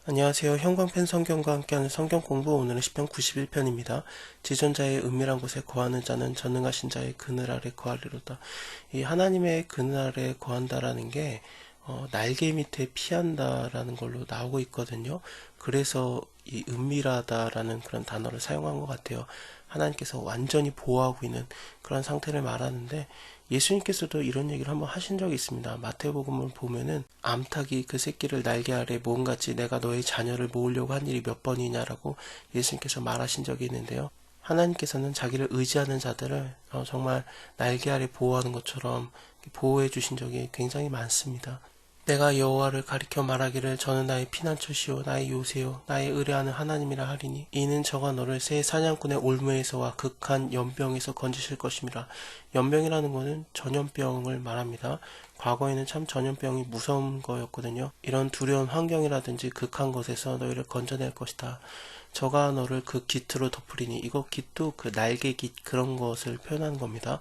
안녕하세요. 형광펜 성경과 함께하는 성경 공부, 오늘은 시편 91편입니다. 지존자의 은밀한 곳에 거하는 자는 전능하신 자의 그늘 아래 거하리로다. 이 하나님의 그늘 아래 거한다라는 게 날개 밑에 피한다라는 걸로 나오고 있거든요. 그래서 이 은밀하다라는 그런 단어를 사용한 것 같아요. 하나님께서 완전히 보호하고 있는 그런 상태를 말하는데, 예수님께서도 이런 얘기를 한번 하신 적이 있습니다. 마태복음을 보면은 암탉이 그 새끼를 날개 아래 모음같이 내가 너의 자녀를 모으려고 한 일이 몇 번이냐라고 예수님께서 말하신 적이 있는데요. 하나님께서는 자기를 의지하는 자들을 정말 날개 아래 보호하는 것처럼 보호해 주신 적이 굉장히 많습니다. 내가 여호와를 가리켜 말하기를 저는 나의 피난처시요 나의 요새요 나의 의뢰하는 하나님이라 하리니 이는 저가 너를 새 사냥꾼의 올무에서와 극한 연병에서 건지실 것임이라. 연병이라는 것은 전염병을 말합니다. 과거에는 참 전염병이 무서운 거였거든요. 이런 두려운 환경이라든지 극한 것에서 너희를 건져낼 것이다. 저가 너를 그 깃으로 덮으리니, 이거 깃도 그 날개 깃 그런 것을 표현하는 겁니다.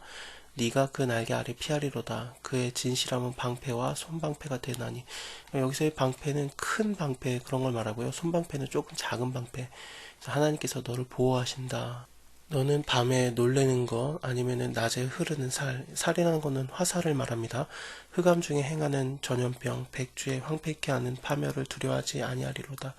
네가 그 날개 아래 피하리로다. 그의 진실함은 방패와 손방패가 되나니. 여기서의 방패는 큰 방패 그런 걸 말하고요. 손방패는 조금 작은 방패. 그래서 하나님께서 너를 보호하신다. 너는 밤에 놀래는 것 아니면은 낮에 흐르는 살이라는 것은 화살을 말합니다. 흑암 중에 행하는 전염병, 백주에 황폐케 하는 파멸을 두려워하지 아니하리로다.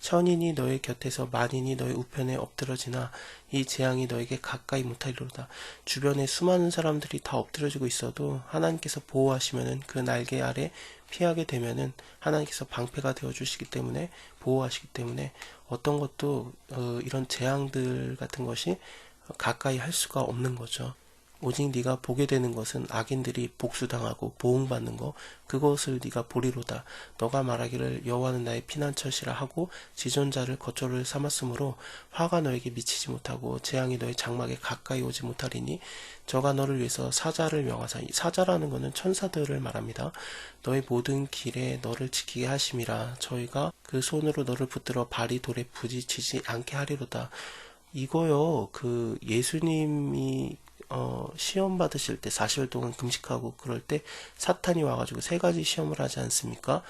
천인이 너의 곁에서 만인이 너의 우편에 엎드러지나 이 재앙이 너에게 가까이 못하리로다. 주변에 수많은 사람들이 다 엎드려지고 있어도 하나님께서 보호하시면은 그 날개 아래 피하게 되면은 하나님께서 방패가 되어 주시기 때문에, 보호하시기 때문에 어떤 것도 이런 재앙들 같은 것이 가까이 할 수가 없는 거죠. 오직 네가 보게 되는 것은 악인들이 복수당하고 보응받는 것, 그것을 네가 보리로다. 너가 말하기를 여호와는 나의 피난처시라 하고 지존자를 거처를 삼았으므로 화가 너에게 미치지 못하고 재앙이 너의 장막에 가까이 오지 못하리니 저가 너를 위해서 사자를 명하사. 이 사자라는 것은 천사들을 말합니다. 너의 모든 길에 너를 지키게 하심이라. 저희가 그 손으로 너를 붙들어 발이 돌에 부딪히지 않게 하리로다. 이거요, 그 예수님이 시험 받으실 때 40일 동안 금식하고 그럴 때 사탄이 와가지고 세 가지 시험을 하지 않습니까?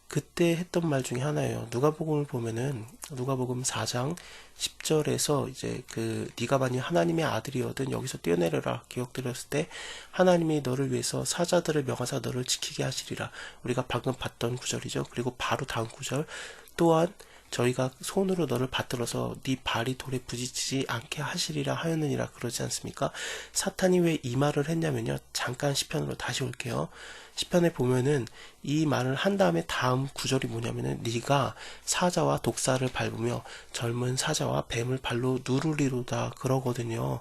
그때 했던 말 중에 하나예요. 누가복음을 보면은 누가복음 4장 10절에서 이제 그 네가 만일 하나님의 아들이거든 여기서 뛰어내려라 기억드렸을 때 하나님이 너를 위해서 사자들을 명하사 너를 지키게 하시리라. 우리가 방금 봤던 구절이죠. 그리고 바로 다음 구절 또한 저희가 손으로 너를 받들어서 네 발이 돌에 부딪히지 않게 하시리라 하였느니라 그러지 않습니까? 사탄이 왜 이 말을 했냐면요. 잠깐 시편으로 다시 올게요. 시편에 보면은 이 말을 한 다음에 다음 구절이 뭐냐면은 네가 사자와 독사를 밟으며 젊은 사자와 뱀을 발로 누르리로다 그러거든요.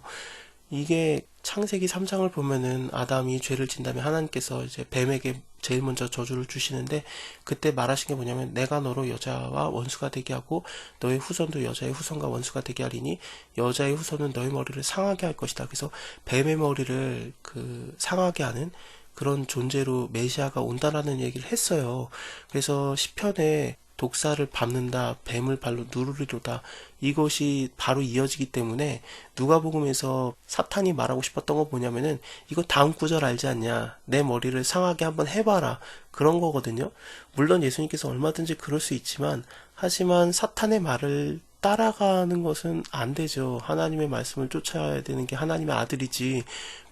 이게 창세기 3장을 보면은 아담이 죄를 진 다음에 하나님께서 이제 뱀에게 제일 먼저 저주를 주시는데, 그때 말하신 게 뭐냐면 내가 너로 여자와 원수가 되게 하고 너의 후손도 여자의 후손과 원수가 되게 하리니 여자의 후손은 너의 머리를 상하게 할 것이다. 그래서 뱀의 머리를 그 상하게 하는 그런 존재로 메시아가 온다라는 얘기를 했어요. 그래서 시편에 독사를 밟는다, 뱀을 발로 누르리로다, 이것이 바로 이어지기 때문에 누가복음에서 사탄이 말하고 싶었던 거 뭐냐면은 이거 다음 구절 알지 않냐, 내 머리를 상하게 한번 해봐라, 그런 거거든요. 물론 예수님께서 얼마든지 그럴 수 있지만, 하지만 사탄의 말을 따라가는 것은 안 되죠. 하나님의 말씀을 쫓아야 되는 게 하나님의 아들이지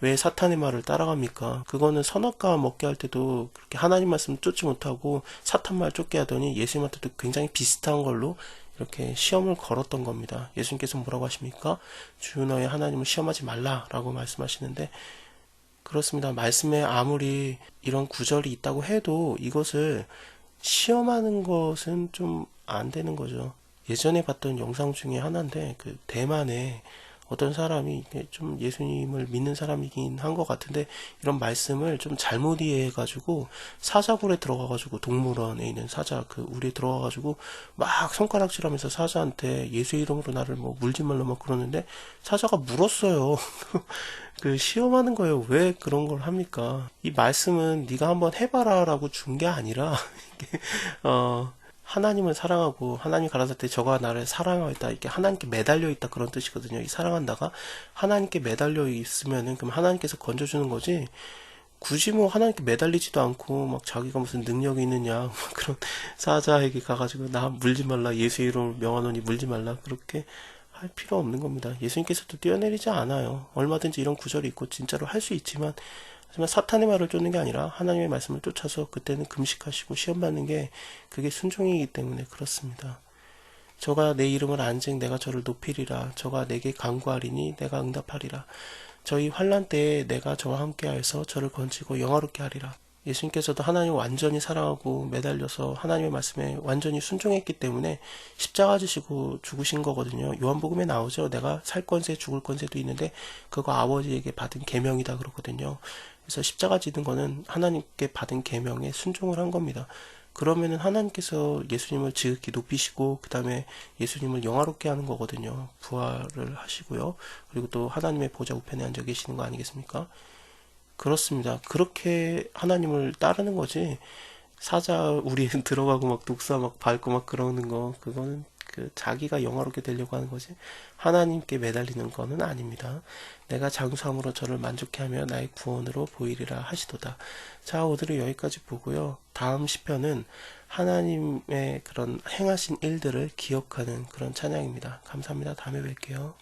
왜 사탄의 말을 따라갑니까? 그거는 선악과 먹게 할 때도 그렇게 하나님 말씀 쫓지 못하고 사탄 말 쫓게 하더니 예수님한테도 굉장히 비슷한 걸로 이렇게 시험을 걸었던 겁니다. 예수님께서 뭐라고 하십니까? 주 너의 하나님을 시험하지 말라라고 말씀하시는데, 그렇습니다. 말씀에 아무리 이런 구절이 있다고 해도 이것을 시험하는 것은 좀 안 되는 거죠. 예전에 봤던 영상 중에 하나인데, 그 대만에 어떤 사람이 좀 예수님을 믿는 사람이긴 한 것 같은데 이런 말씀을 좀 잘못 이해해가지고 사자굴에 들어가가지고, 동물원에 있는 사자 그 우리에 들어가가지고 막 손가락질하면서 사자한테 예수의 이름으로 나를 뭐 물지 말라 막 그러는데 사자가 물었어요. 그 시험하는 거예요. 왜 그런 걸 합니까? 이 말씀은 네가 한번 해봐라 라고 준 게 아니라 이게 하나님을 사랑하고 하나님 가라사대 저가 나를 사랑하였다, 이렇게 하나님께 매달려 있다 그런 뜻이거든요. 이 사랑한다가 하나님께 매달려 있으면은 그럼 하나님께서 건져주는 거지, 굳이 뭐 하나님께 매달리지도 않고 막 자기가 무슨 능력이 있느냐 막 그런 사자에게 가가지고 나 물지 말라, 예수 이름으로 명하노니 물지 말라, 그렇게 할 필요 없는 겁니다. 예수님께서도 뛰어내리지 않아요. 얼마든지 이런 구절이 있고 진짜로 할 수 있지만, 하지만 사탄의 말을 쫓는 게 아니라 하나님의 말씀을 쫓아서 그때는 금식하시고 시험 받는 게 그게 순종이기 때문에 그렇습니다. 저가 내 이름을 안증 내가 저를 높이리라. 저가 내게 간구하리니 내가 응답하리라. 저희 환난 때에 내가 저와 함께하여서 저를 건지고 영화롭게 하리라. 예수님께서도 하나님을 완전히 사랑하고 매달려서 하나님의 말씀에 완전히 순종했기 때문에 십자가 지시고 죽으신 거거든요. 요한복음에 나오죠. 내가 살 권세 죽을 권세도 있는데 그거 아버지에게 받은 계명이다 그러거든요. 그래서 십자가 지는 거는 하나님께 받은 계명에 순종을 한 겁니다. 그러면은 하나님께서 예수님을 지극히 높이시고 그 다음에 예수님을 영화롭게 하는 거거든요. 부활을 하시고요. 그리고 또 하나님의 보좌 우편에 앉아 계시는 거 아니겠습니까? 그렇습니다. 그렇게 하나님을 따르는 거지. 사자 우리 들어가고 막 독사 막 밟고 막 그러는 거, 그거는 그 자기가 영화롭게 되려고 하는 거지 하나님께 매달리는 거는 아닙니다. 내가 장수함으로 저를 만족해 하며 나의 구원으로 보이리라 하시도다. 자, 오늘은 여기까지 보고요. 다음 시편은 하나님의 그런 행하신 일들을 기억하는 그런 찬양입니다. 감사합니다. 다음에 뵐게요.